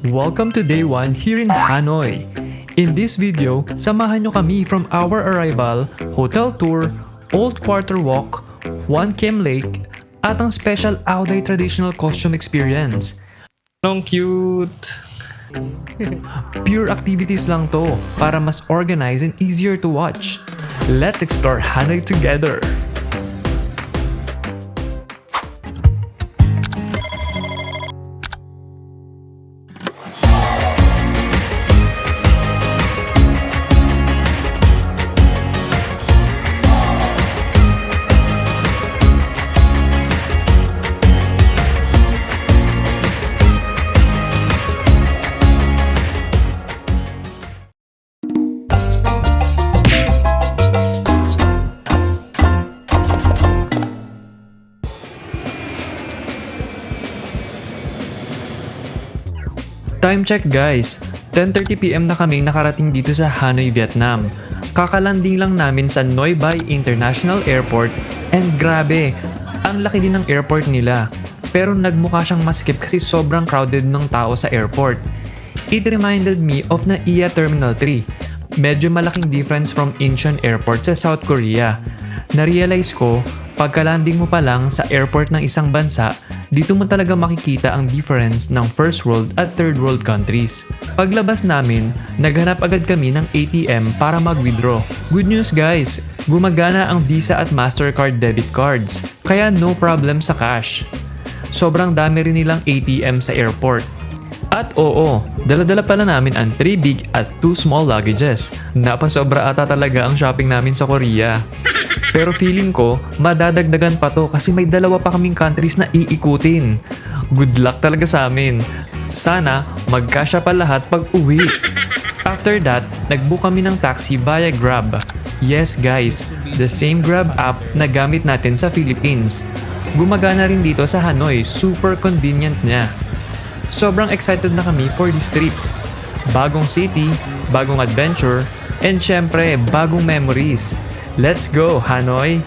Welcome to day 1 here in Hanoi. In this video, samahan nyo kami from our arrival, hotel tour, old quarter walk, Huan Kiem Lake, at ang special Auday traditional costume experience. Ang cute! Pure activities lang to para mas organized and easier to watch. Let's explore Hanoi together! Time check guys, 10:30pm na kaming nakarating dito sa Hanoi, Vietnam. Kakalanding lang namin sa Noi Bai International Airport and grabe, ang laki din ng airport nila. Pero nagmukha siyang maskip kasi sobrang crowded ng tao sa airport. It reminded me of NAIA Terminal 3. Medyo malaking difference from Incheon Airport sa South Korea. Na-realize ko, pagka-landing mo pa lang sa airport ng isang bansa, dito mo talaga makikita ang difference ng first world at third world countries. Paglabas namin, naghanap agad kami ng ATM para mag-withdraw. Good news guys! Gumagana ang Visa at Mastercard debit cards, kaya no problem sa cash. Sobrang dami rin nilang ATM sa airport. At oo, dala-dala pala namin ang 3 big at 2 small luggages. Napasobra ata talaga ang shopping namin sa Korea. Pero feeling ko, madadagdagan pa to kasi may dalawa pa kaming countries na iikutin. Good luck talaga sa amin. Sana magkasya pa lahat pag uwi. After that, nag-book kami ng taxi via Grab. Yes guys, the same Grab app na gamit natin sa Philippines. Gumagana rin dito sa Hanoi, super convenient niya. Sobrang excited na kami for this trip. Bagong city, bagong adventure, and syempre, bagong memories. Let's go, Hanoi!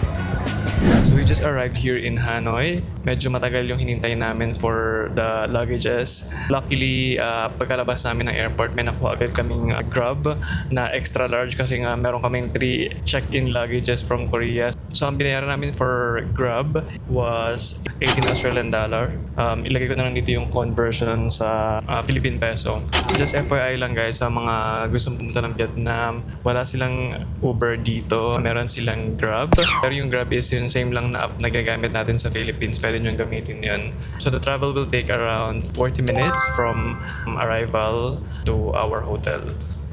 So we just arrived here in Hanoi. Medyo matagal yung hinintay namin for the luggages. Luckily, pagkalabas namin ng airport, may nakuha agad kaming Grab na extra large kasi nga meron kaming 3 check-in luggages from Korea. So ang binayaran namin for Grab was 18 Australian dollar. Ilagay ko na lang dito yung conversion sa Philippine peso. Just FYI lang guys, sa mga gustong pumunta ng Vietnam, wala silang Uber dito. Meron silang Grab. Pero yung Grab is yung same lang na app na gagamit natin sa Philippines. Pwede nyo gamitin yun. So the travel will take around 40 minutes from arrival to our hotel.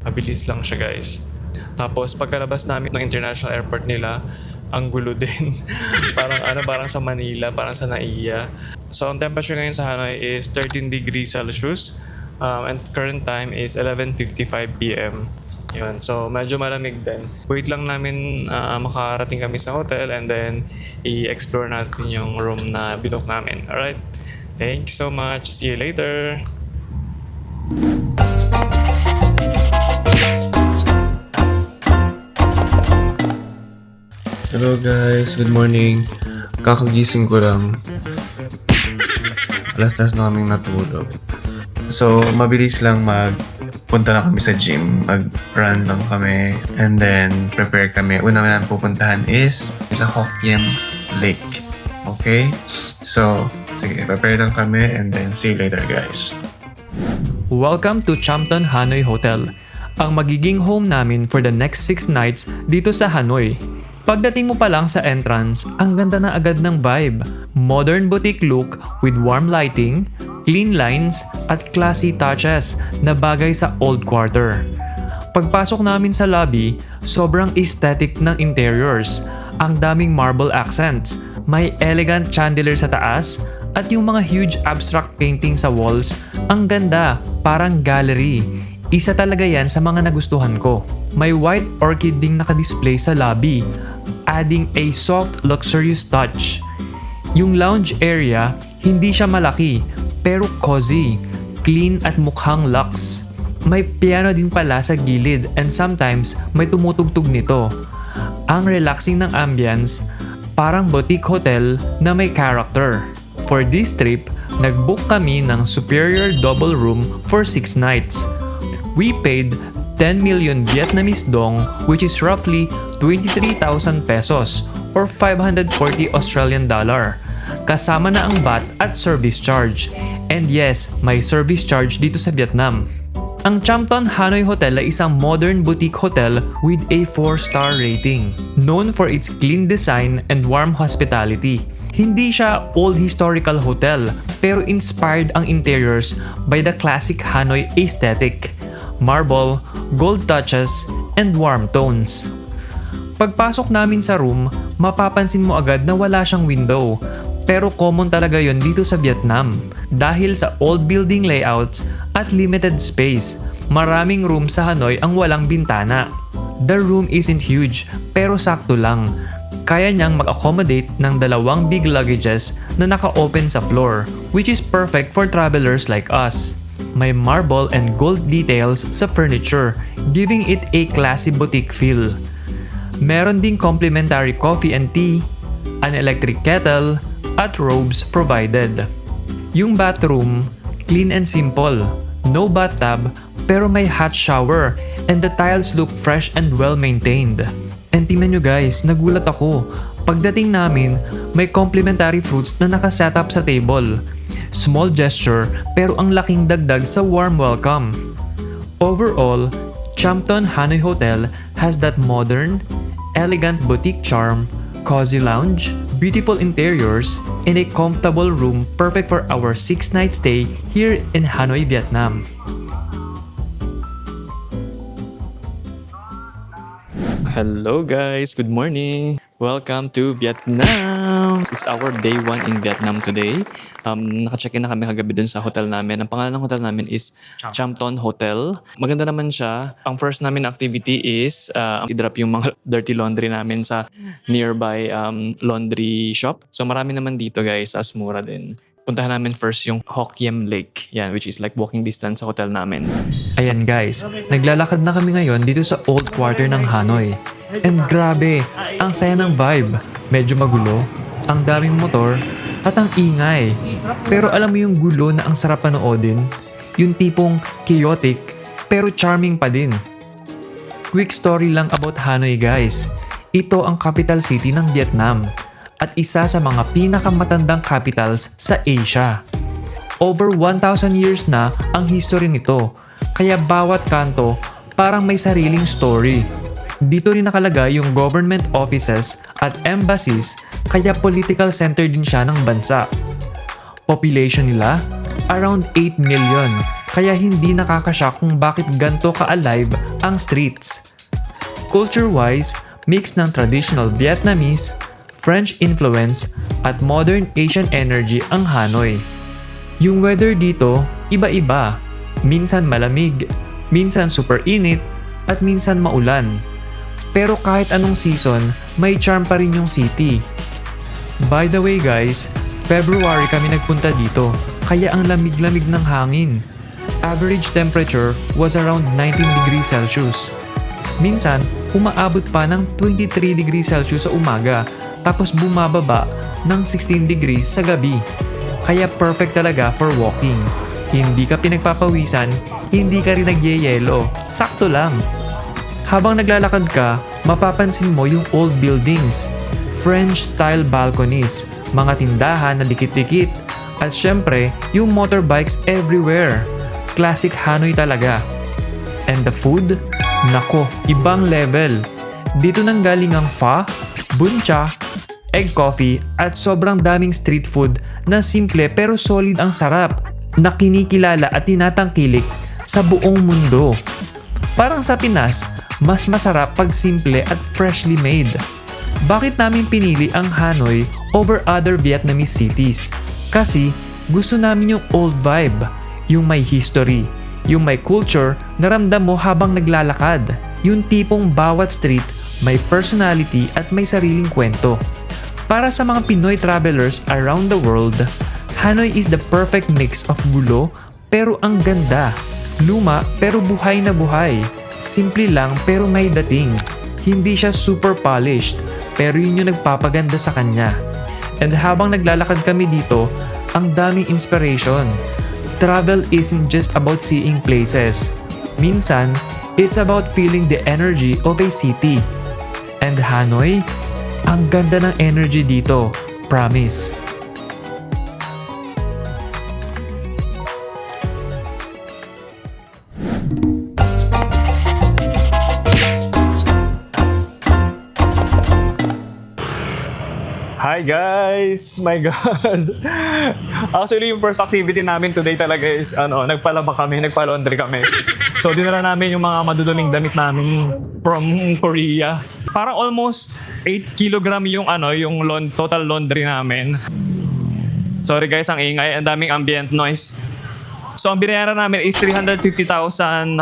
Mabilis lang siya guys. Tapos pagkalabas namin ng international airport nila, ang gulo din. parang sa Manila, parang sa NAIA. So ang temperature ngayon sa Hanoi is 13 degrees Celsius. And current time is 11:55 p.m. Yun. So medyo malamig din. Wait lang namin makarating kami sa hotel and then i-explore natin yung room na binook namin. Alright? Thanks so much. See you later! Hello guys, good morning. Kakagising ko lang. Alas-alas na kaming natulog. So, mabilis lang magpunta na kami sa gym. Mag-run lang kami. And then, prepare kami. Una na pupuntahan is sa Hokkien Lake. Okay? So, sige, prepare lang kami and then see you later guys. Welcome to Champton Hanoi Hotel, ang magiging home namin for the next 6 nights dito sa Hanoi. Pagdating mo pa lang sa entrance, ang ganda na agad ng vibe. Modern boutique look with warm lighting, clean lines, at classy touches na bagay sa old quarter. Pagpasok namin sa lobby, sobrang aesthetic ng interiors. Ang daming marble accents, may elegant chandelier sa taas, at yung mga huge abstract painting sa walls, ang ganda, parang gallery. Isa talaga yan sa mga nagustuhan ko. May white orchid ding nakadisplay sa lobby, adding a soft, luxurious touch. Yung lounge area, hindi siya malaki, pero cozy, clean at mukhang luxe. May piano din pala sa gilid and sometimes may tumutugtog nito. Ang relaxing ng ambience, parang boutique hotel na may character. For this trip, Nag-book kami ng superior double room for 6 nights. We paid 10 million Vietnamese dong, which is roughly 23,000 pesos or 540 Australian dollar. Kasama na ang VAT at service charge. And yes, may service charge dito sa Vietnam. Ang Champton Hanoi Hotel ay isang modern boutique hotel with a 4-star rating. Known for its clean design and warm hospitality. Hindi siya old historical hotel, pero inspired ang interiors by the classic Hanoi aesthetic. Marble, gold touches, and warm tones. Pagpasok namin sa room, mapapansin mo agad na wala siyang window. Pero common talaga yon dito sa Vietnam. Dahil sa old building layouts at limited space, maraming room sa Hanoi ang walang bintana. The room isn't huge, pero sakto lang. Kaya niyang mag-accommodate ng 2 big luggages na naka-open sa floor, which is perfect for travelers like us. May marble and gold details sa furniture, giving it a classy boutique feel. Meron ding complimentary coffee and tea, an electric kettle, at robes provided. Yung bathroom, clean and simple. No bathtub, pero may hot shower and the tiles look fresh and well maintained. And tingnan nyo guys, nagulat ako. Pagdating namin, may complimentary fruits na nakasetup sa table. Small gesture pero ang laking dagdag sa warm welcome. Overall, Champton Hanoi Hotel has that modern, elegant boutique charm, cozy lounge, beautiful interiors, and a comfortable room perfect for our 6-night stay here in Hanoi, Vietnam. Hello guys, good morning. Welcome to Vietnam. It's our day 1 in Vietnam today. Naka-check-in na kami kagabi dun sa hotel namin. Ang pangalan ng hotel namin is Champton Hotel. Maganda naman siya. Ang first namin activity is i-drop yung mga dirty laundry namin sa nearby laundry shop. So marami naman dito guys, as mura din. Puntahan namin first yung Hoc Yiem Lake, yan, which is like walking distance sa hotel namin. Ayan guys, naglalakad na kami ngayon dito sa old quarter ng Hanoi. And grabe, ang saya ng vibe. Medyo magulo, ang daming motor, at ang ingay. Pero alam mo yung gulo na ang sarap panoodin? Yung tipong chaotic, pero charming pa din. Quick story lang about Hanoi guys. Ito ang capital city ng Vietnam at isa sa mga pinakamatandang capitals sa Asia. Over 1,000 years na ang history nito, kaya bawat kanto parang may sariling story. Dito rin nakalagay yung government offices at embassies, kaya political center din siya ng bansa. Population nila, around 8 million, kaya hindi nakakashock kung bakit ganto ka-alive ang streets. Culture-wise, mix ng traditional Vietnamese, French influence at modern Asian energy ang Hanoi. Yung weather dito, iba-iba. Minsan malamig, minsan super init, at minsan maulan. Pero kahit anong season, may charm pa rin yung city. By the way guys, February kami nagpunta dito, kaya ang lamig-lamig ng hangin. Average temperature was around 19 degrees Celsius. Minsan, umaabot pa ng 23 degrees Celsius sa umaga, tapos bumababa ng 16 degrees sa gabi. Kaya perfect talaga for walking. Hindi ka pinagpapawisan, hindi ka rin nagyeyelo. Sakto lang. Habang naglalakad ka, mapapansin mo yung old buildings, French-style balconies, mga tindahan na dikit-dikit, at syempre, yung motorbikes everywhere. Classic Hanoi talaga. And the food? Nako, ibang level. Dito nang galing ang pho, bun cha, egg coffee at sobrang daming street food na simple pero solid ang sarap na kinikilala at tinatangkilik sa buong mundo. Parang sa Pinas, mas masarap pag simple at freshly made. Bakit namin pinili ang Hanoi over other Vietnamese cities? Kasi gusto namin yung old vibe, yung may history, yung may culture na ramdam mo habang naglalakad, yung tipong bawat street may personality at may sariling kwento. Para sa mga Pinoy travelers around the world, Hanoi is the perfect mix of gulo pero ang ganda. Luma pero buhay na buhay. Simple lang pero may dating. Hindi siya super polished pero yun yung nagpapaganda sa kanya. And habang naglalakad kami dito, ang daming inspiration. Travel isn't just about seeing places. Minsan, it's about feeling the energy of a city. And Hanoi, ang ganda ng energy dito, promise. Hi guys! My God! Actually, yung first activity namin today talaga is nagpalaba kami, nagpa-laundry kami. So, dinala namin yung mga maduduming damit namin from Korea. Parang almost 8 kilogram yung total laundry namin. Sorry guys, ang ingay, ang daming ambient noise. So, ang binayaran namin is 350,000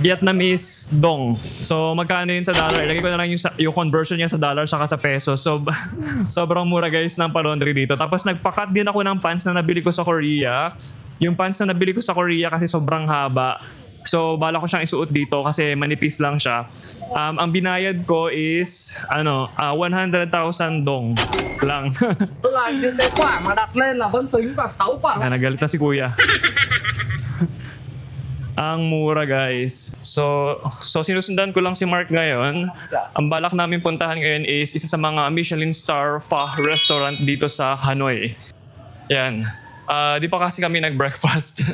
Vietnamese dong. So, magkano yun sa dollar? Ilagay ko na lang yung conversion niya sa dollar saka sa peso. So, sobrang mura guys ng palondry dito. Tapos, nagpakat din ako ng pants na nabili ko sa Korea. Yung pants na nabili ko sa Korea kasi sobrang haba. So, bala ko siyang isuot dito kasi manipis lang siya. Ang binayad ko is 100,000 dong lang. Lại những cái quả mà đặt lên là vẫn tính và 6 quả. Nagalit na si kuya. Ang mura guys. So sinusundan ko lang si Mark ngayon. Ang balak namin puntahan ngayon is isa sa mga Michelin star pho restaurant dito sa Hanoi. Yan. Di pa kasi kami nag-breakfast.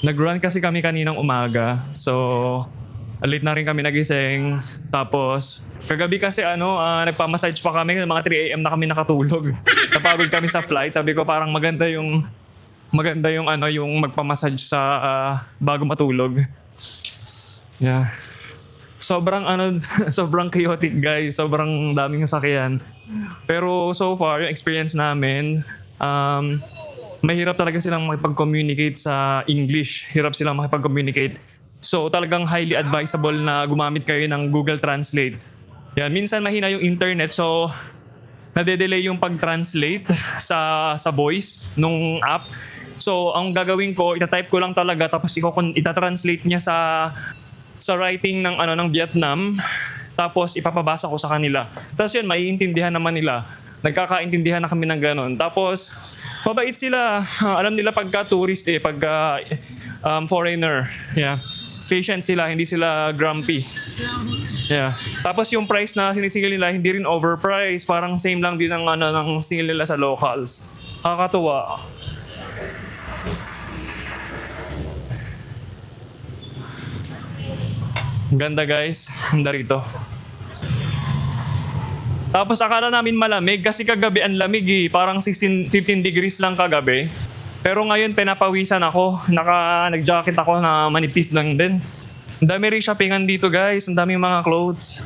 Nag-run kasi kami kaninang umaga. So late na rin kami nagising. Tapos kagabi kasi nagpa-massage pa kami. Mga 3 AM na kami nakatulog. Napagod kami sa flight. Sabi ko parang maganda yung magpa-massage sa bago matulog. Yeah. Sobrang sobrang chaotic guys, sobrang daming sasakyan. Pero so far yung experience namin, mahirap talaga silang makipag-communicate sa English. Hirap silang makipag-communicate. So talagang highly advisable na gumamit kayo ng Google Translate. Yan, minsan mahina yung internet so nade-delay yung pag-translate sa voice nung app. So, ang gagawin ko, ita-type ko lang talaga tapos ita-translate niya sa writing ng Vietnam. Tapos ipapabasa ko sa kanila. Tapos yun, maiintindihan naman nila. Nagkakaintindihan na kami ng ganun. Tapos, mabait sila. Alam nila pagka tourist pagka foreigner. Yeah. Patient sila, hindi sila grumpy. Yeah. Tapos yung price na sinisingil nila, hindi rin overpriced. Parang same lang din ng singil nila sa locals. Nakakatuwa. Ganda guys, ganda rito. Tapos akala namin malamig kasi kagabi ang lamig parang 15 degrees lang kagabi. Pero ngayon pinapawisan ako, nag-jacket ako na manipis lang din. Ang dami rin shoppingan dito guys, ang daming mga clothes.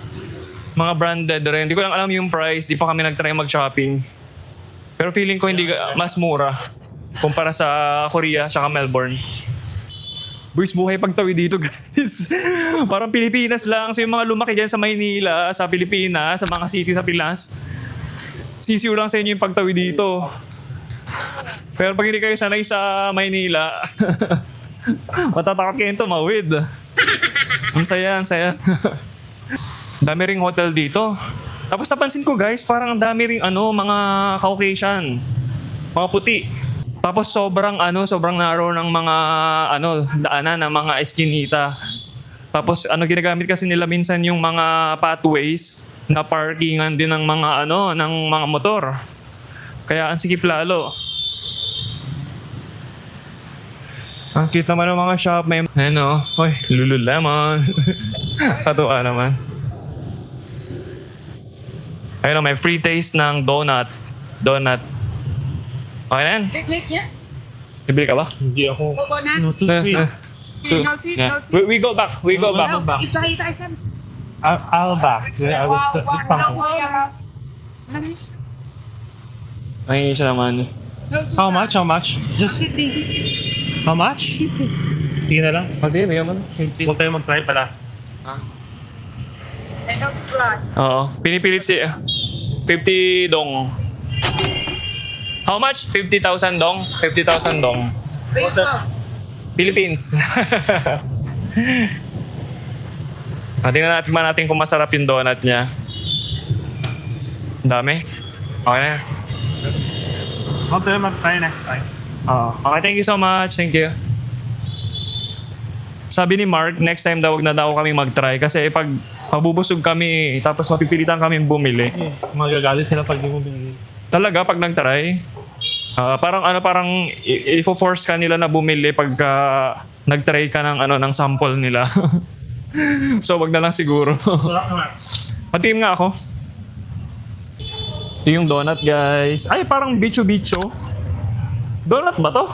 Mga branded rin, hindi ko lang alam yung price, di pa kami nag-try mag-shopping. Pero feeling ko hindi mas mura kumpara sa Korea tsaka Melbourne. Boys, buhay pagtawid dito guys. Parang Pilipinas lang. So yung mga lumaki dyan sa Maynila, sa Pilipinas, sa mga city sa Pilas, sisiw lang sa inyo yung pagtawid dito. Pero pag hindi kayo sanay sa Maynila, matatakot kayo tumawid. Ang saya, ang saya. Dami ring hotel dito. Tapos napansin ko guys, parang ang dami ring mga Caucasian, mga puti. Tapos sobrang narrow ng mga daanan ng mga eskinita. Tapos ginagamit kasi nila minsan yung mga pathways na parkingan din ng mga ng mga motor. Kaya ang sikip lalo. Ang cute naman ng mga shop, may oy, Lululemon. Katuwa naman. Ayun, may free taste ng donut. Okay na yan? Click niya. Bibili ka ba? Hindi ako. Go na. No too sweet. No sweet, Yeah. no sweet. We go back. We go back. No, i-try tayo sa... I'll back. I will Ay, siya naman. How much? How much? Just how much? Tingnan na lang. Kasi, may naman. Huwag tayo mag-try pala. Oo. Pinipilit si 50 dong. How much? 50,000 dong? 50,000 dong. Philippines. Tingnan natin kung masarap yung donut niya. Dami. Okay na. Okay, thank you so much. Thank you. Sabi ni Mark, next time daw wag na daw kami mag-try kasi pag mabubusog kami tapos mapipilitan kami bumili. Magagalit sila pag di mo binili. Talaga pag nag-try, parang i-force ka nila na bumili pagka nag-try ka ng ng sample nila. So wag na lang siguro. Patim nga ako. Ito yung donut, guys. Ay, parang bicho-bicho. Donut ba to?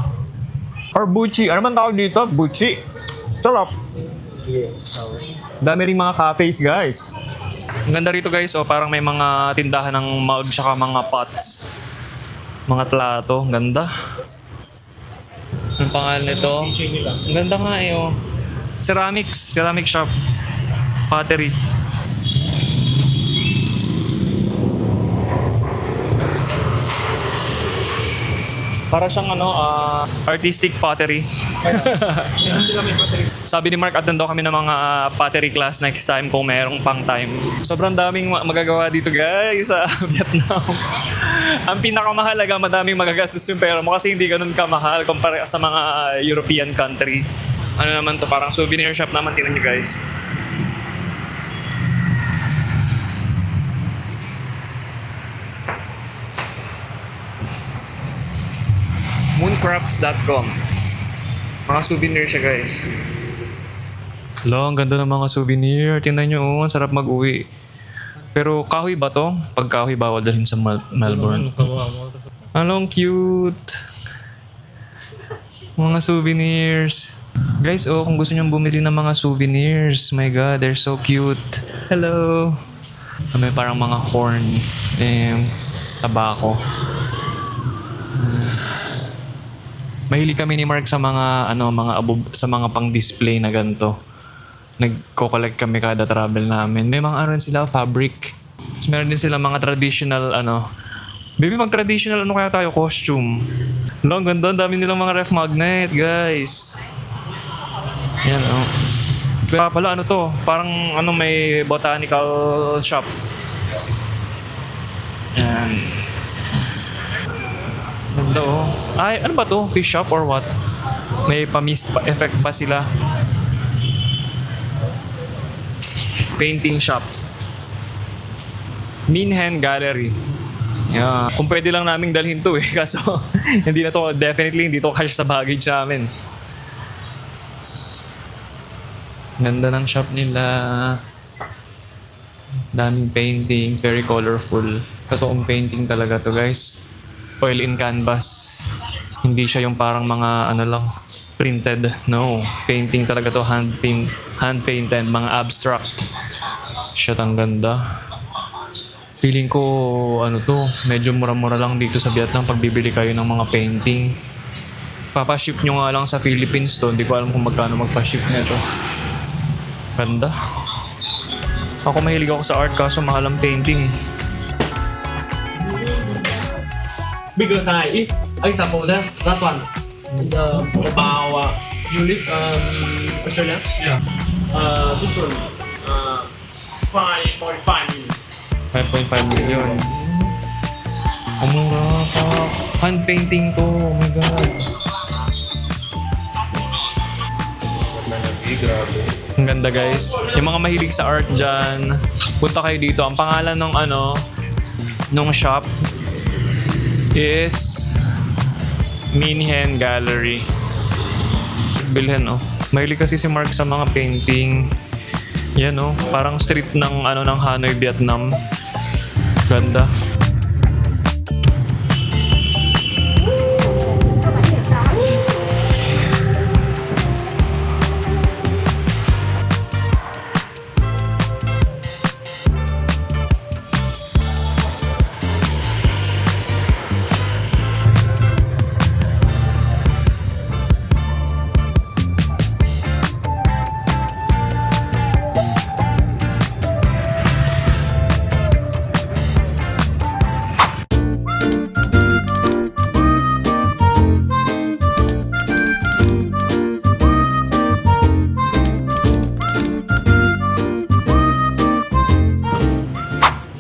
Or buchi? Ano man tawag dito? Buchi. Sarap. Dami ring mga cafes, guys. Ang ganda rito, guys. Oh, parang may mga tindahan ng mug saka mga pots. Mga plato. Ang ganda. Ang pangalan nito? Ang ganda nga eh, oh. Ceramics. Ceramic shop. Pottery. Para siyang artistic pottery. Sabi ni Mark, attend daw kami ng mga pottery class next time kung merong pang time. Sobrang daming magagawa dito, guys, sa Vietnam. Ang pinakamahalaga, madaming magagastos yung pera mo kasi hindi ganun kamahal kumpara sa mga European country. Ano naman to, parang souvenir shop naman, tingnan nyo, guys. Mooncrafts.com. Mga souvenir siya, guys. Hello, ang ganda ng mga souvenir. Tingnan nyo, oh, ang sarap mag-uwi. Pero kahoy ba to? Pag kahoy, bawal dalhin sa Melbourne. Ang cute. Mga souvenirs. Guys, oh, kung gusto nyo bumili ng mga souvenirs, my God, they're so cute. Hello. May parang mga horn. Tabako. Mahilig kami ni Mark sa mga sa mga pang-display na ganito. Nagko-collect kami kada travel namin. May mga sila fabric. Tapos meron din sila mga traditional Baby, mag-traditional kaya tayo? Costume. Ang ganda. Ang dami nilang mga ref magnet, guys. Yan, oh. Kaya pala, to? Parang, may botanical shop. Yan. Ganda, oh. Ay, ano ba to? Fish shop or what? May pa-mist effect pa sila. Painting shop. Minhen Gallery. Yeah. Kung pwede lang naming dalhin to kaso hindi to cash sa baggage namin. Ganda ng shop nila. Daming paintings, very colorful. Totoong painting talaga to, guys. Oil in canvas. Hindi siya yung parang mga printed. No, painting talaga to, hand painted, mga abstract. Shit, ang ganda. Feeling ko medyo mura-mura lang dito sa Vietnam pag bibili kayo ng mga painting. Papaship nyo nga lang sa Philippines to. Hindi ko alam kung magkano magpa-ship nito. Ganda. Ako mahilig ako sa art kaso mahal ang painting eh. Bigger size. Example, that's one. The about you live Australia? Yeah. This one 5.5 million. 5.5 million. Ang mura pa. Hand painting to. Oh my God. Ang ganda, guys. Yung mga mahilig sa art dyan, punta kayo dito. Ang pangalan ng nung shop is Minhen Gallery. Bilhin, oh. Mahilig kasi si Mark sa mga painting. Yan, oh. Parang street ng ng Hanoi, Vietnam. Ganda.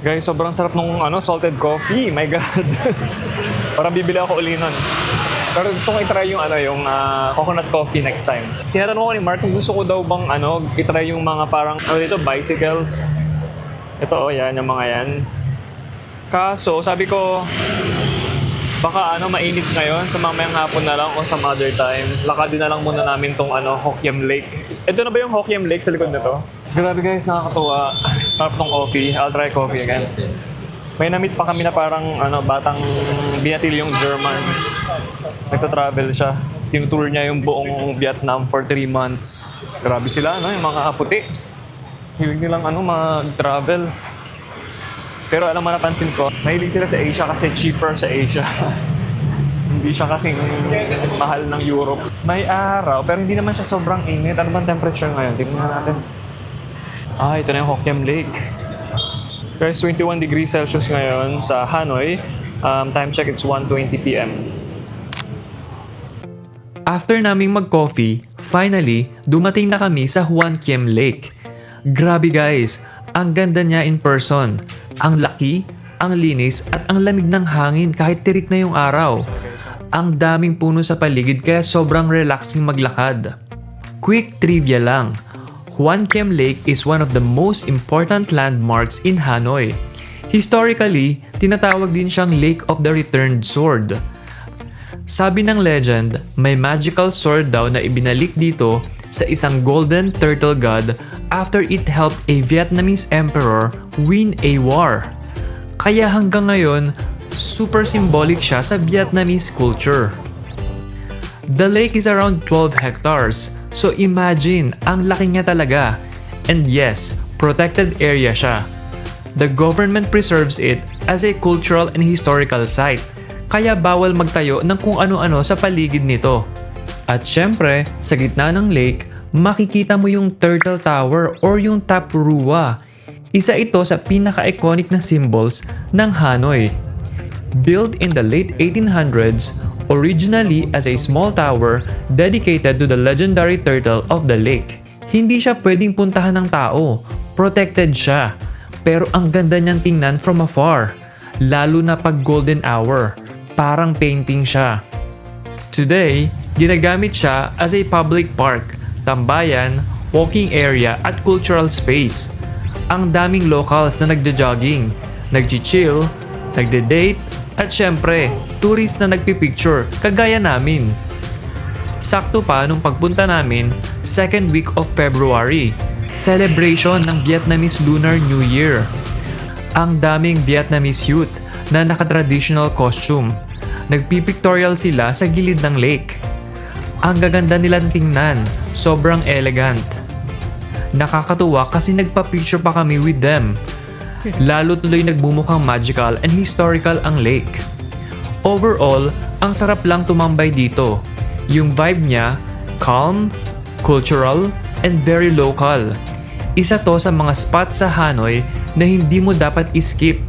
Guys, sobrang sarap nung salted coffee. My God. Parang bibili ako uli nun. Pero gusto ko i-try yung coconut coffee next time. Tinatanong ko ni Mark kung gusto ko daw bang i-try yung mga parang dito, bicycles. Ito yan, yung mga yan. Kaso, sabi ko, baka mainit ngayon, sa mamayang hapon na lang o some other time. Lakadin na lang muna namin tong Hokkien Lake. Ito na ba yung Hokkien Lake sa likod na to? Grabe guys, nakakatuwa. Sarap tong coffee. I'll try coffee again. May na-meet pa kami na parang batang binatilyong German. Nagta-travel siya. Tinutour niya yung buong Vietnam for 3 months. Grabe sila, yung mga puti. Hilig nilang mag-travel. Pero alam mo, napansin ko, mahilig sila sa Asia kasi cheaper sa Asia. Hindi siya kasing mahal ng Europe. May araw, pero hindi naman siya sobrang init. Ano bang temperature ngayon? Tingnan natin. Ito na yung Hokkien Lake. Guys, 21 degrees Celsius ngayon sa Hanoi. Time check, it's 1:20 p.m. After naming mag-coffee, finally, dumating na kami sa Hoan Kiem Lake. Grabe guys, ang ganda niya in person. Ang laki, ang linis at ang lamig ng hangin kahit tirik na yung araw. Ang daming puno sa paligid kaya sobrang relaxing maglakad. Quick trivia lang, Hoan Kiem Lake is one of the most important landmarks in Hanoi. Historically, tinatawag din siyang Lake of the Returned Sword. Sabi ng legend, may magical sword daw na ibinalik dito sa isang golden turtle god after it helped a Vietnamese emperor win a war. Kaya hanggang ngayon, super symbolic siya sa Vietnamese culture. The lake is around 12 hectares, so imagine, ang laki niya talaga. And yes, protected area siya. The government preserves it as a cultural and historical site, kaya bawal magtayo ng kung ano-ano sa paligid nito. At syempre, sa gitna ng lake, makikita mo yung Turtle Tower or yung Tap Rua. Isa ito sa pinaka-iconic na symbols ng Hanoi. Built in the late 1800s, originally as a small tower dedicated to the legendary turtle of the lake. Hindi siya pwedeng puntahan ng tao, protected siya. Pero ang ganda niyang tingnan from afar, lalo na pag golden hour, parang painting siya. Today, ginagamit siya as a public park, tambayan, walking area at cultural space. Ang daming locals na nagja-jogging, nagchi-chill, nagde-date, at syempre, tourist na nagpipicture kagaya namin. Sakto pa nung pagpunta namin, second week of February, celebration ng Vietnamese Lunar New Year. Ang daming Vietnamese youth na naka-traditional costume. Nagpipictorial sila sa gilid ng lake. Ang gaganda nilang tingnan, sobrang elegant. Nakakatuwa kasi nagpa-picture pa kami with them. Lalo tuloy nagbumukhang magical and historical ang lake. Overall, ang sarap lang tumambay dito. Yung vibe niya, calm, cultural, and very local. Isa to sa mga spots sa Hanoi na hindi mo dapat i-skip.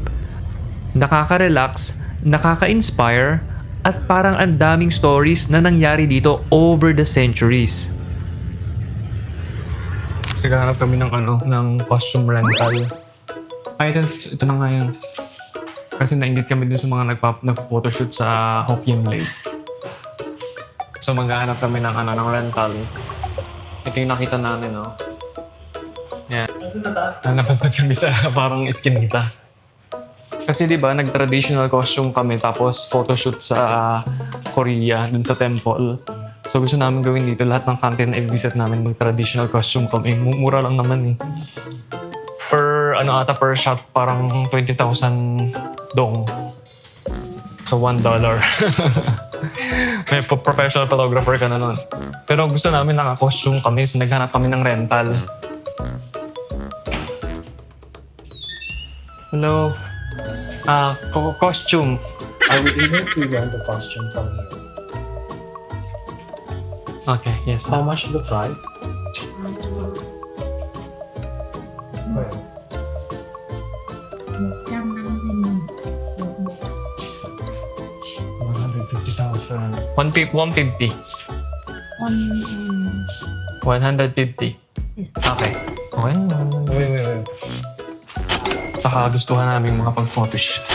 Nakaka-relax, nakaka-inspire, at parang ang daming stories na nangyari dito over the centuries. Naghahanap kami ng costume rental. Ito na nga yun. Kasi nainggit kami dun sa mga nagpo-photoshoot sa Hokkien Lake. So maghahanap kami ng rental. Ito yung nakita namin, no? Yan. Napadpad kami sa parang skin kita. Kasi di ba nag-traditional costume kami tapos photoshoot sa Korea dun sa temple. So gusto namin gawin dito lahat ng content na i-visit namin mag-traditional costume kami. Mura lang naman eh. Per shot parang 20,000 dong. So $1. May professional photographer ka na nun. Pero gusto namin naka-costume kami so naghanap kami ng rental. Hello? Costume. I was able to rent a costume from here. Okay, yes. How much the price? Well, 150,000. 150. 150. Okay. Okay. wait. Saka gustuhan namin mga pag-photoshoot.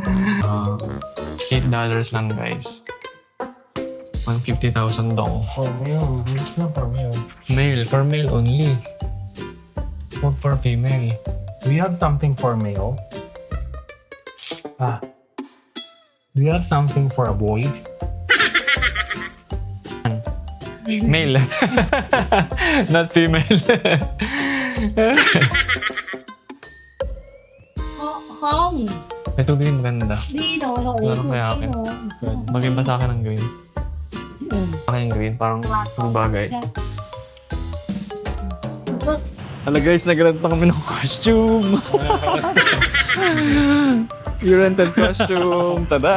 $8 lang guys. 150,000 dong. For male. It's not for male. Male, for male only. Not for female. Do you have something for male? Do you have something for a boy? Male. Not female. Không. Ito green maganda. Đi đồ rồi. Ano kaya akin? Maging ba sa akin ng green? Sa akin yung green, parang bagay. Hala guys, nag-rent na kami ng costume. You rented costume. Tada!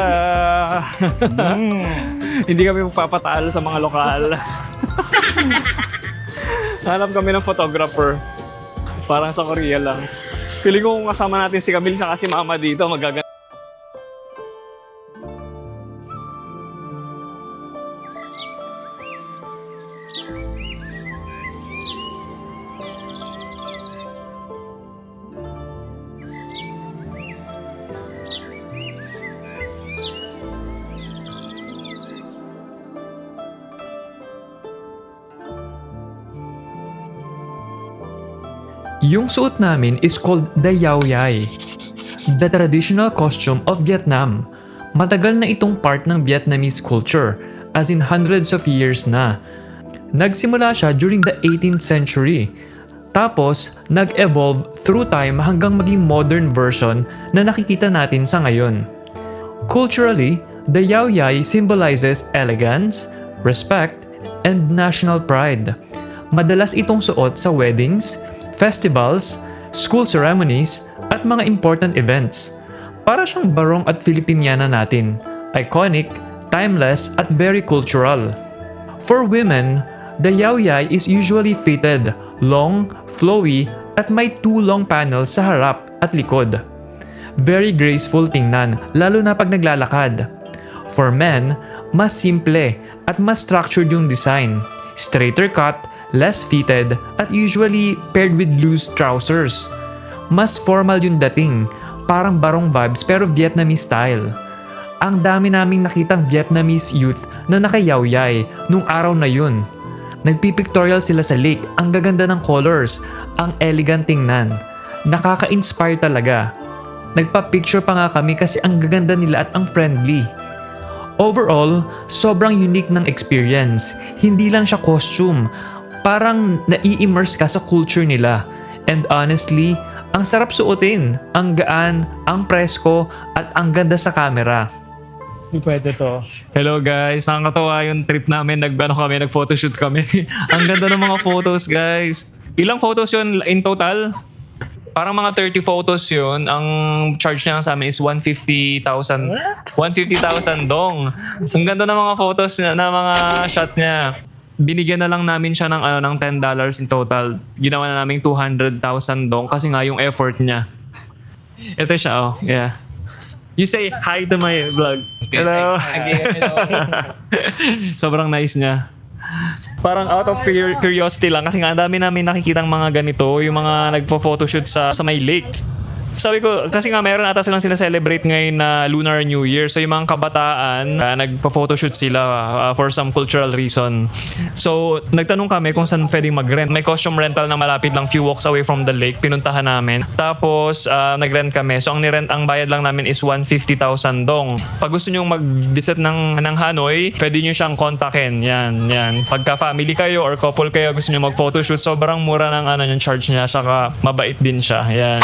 Hindi kami magpapatalo sa mga lokal. Hanap kami ng photographer. Parang sa Korea lang. Feeling ko kung kasama natin si Camille siya kasi mama dito, magaganda. Yung suot namin is called the Yao Yai, the traditional costume of Vietnam. Matagal na itong part ng Vietnamese culture, as in hundreds of years na. Nagsimula siya during the 18th century. Tapos, nag-evolve through time hanggang maging modern version na nakikita natin sa ngayon. Culturally, the Yao Yai symbolizes elegance, respect, and national pride. Madalas itong suot sa weddings, festivals, school ceremonies, at mga important events. Para siyang barong at Filipiniana natin. Iconic, timeless, at very cultural. For women, the Yao Yai is usually fitted, long, flowy, at may 2 long panels sa harap at likod. Very graceful tingnan, lalo na pag naglalakad. For men, mas simple at mas structured yung design. Straighter cut, less fitted, at usually paired with loose trousers. Mas formal yung dating, parang barong vibes pero Vietnamese style. Ang dami naming nakitang Vietnamese youth na naka-yaw-yay nung araw na yun. Nagpipictorial sila sa lake, ang gaganda ng colors, ang elegant tingnan. Nakaka-inspire talaga. Nagpa-picture pa nga kami kasi ang gaganda nila at ang friendly. Overall, sobrang unique ng experience. Hindi lang siya costume, parang nai-immerse ka sa culture nila. And honestly, ang sarap suotin, ang gaan, ang presko, at ang ganda sa camera. Hindi pwede to. Hello guys, nakakatawa yung trip namin. Nag-photoshoot kami. Ang ganda ng mga photos guys. Ilang photos yun in total? Parang mga 30 photos yun. Ang charge niya sa amin is 150,000. 150,000 dong. Ang ganda ng mga photos niya, ng mga shot niya. Binigyan na lang namin siya ng $10 in total. Ginawa na namin 200,000 dong kasi nga yung effort niya. Ito siya, oh. Yeah. You say hi to my vlog. Hello. Sobrang nice niya. Parang out of curiosity lang kasi nga ang dami namin nakikitang mga ganito, yung mga nagpo-photoshoot sa may lake. Sabi ko, kasi nga meron ata silang sila-celebrate ngayon na Lunar New Year. So yung mga kabataan, nagpa-photoshoot sila for some cultural reason. So nagtanong kami kung saan pwedeng mag-rent. May costume rental na malapit lang few walks away from the lake. Pinuntahan namin. Tapos nag-rent kami. So ang bayad lang namin is 150,000 dong. Pag gusto nyo mag-visit ng Hanoi, pwede nyo siyang kontakin. Yan. Pagka family kayo or couple kayo, gusto nyo mag-photoshoot, sobrang mura ng yung charge niya. Saka mabait din siya. Yan.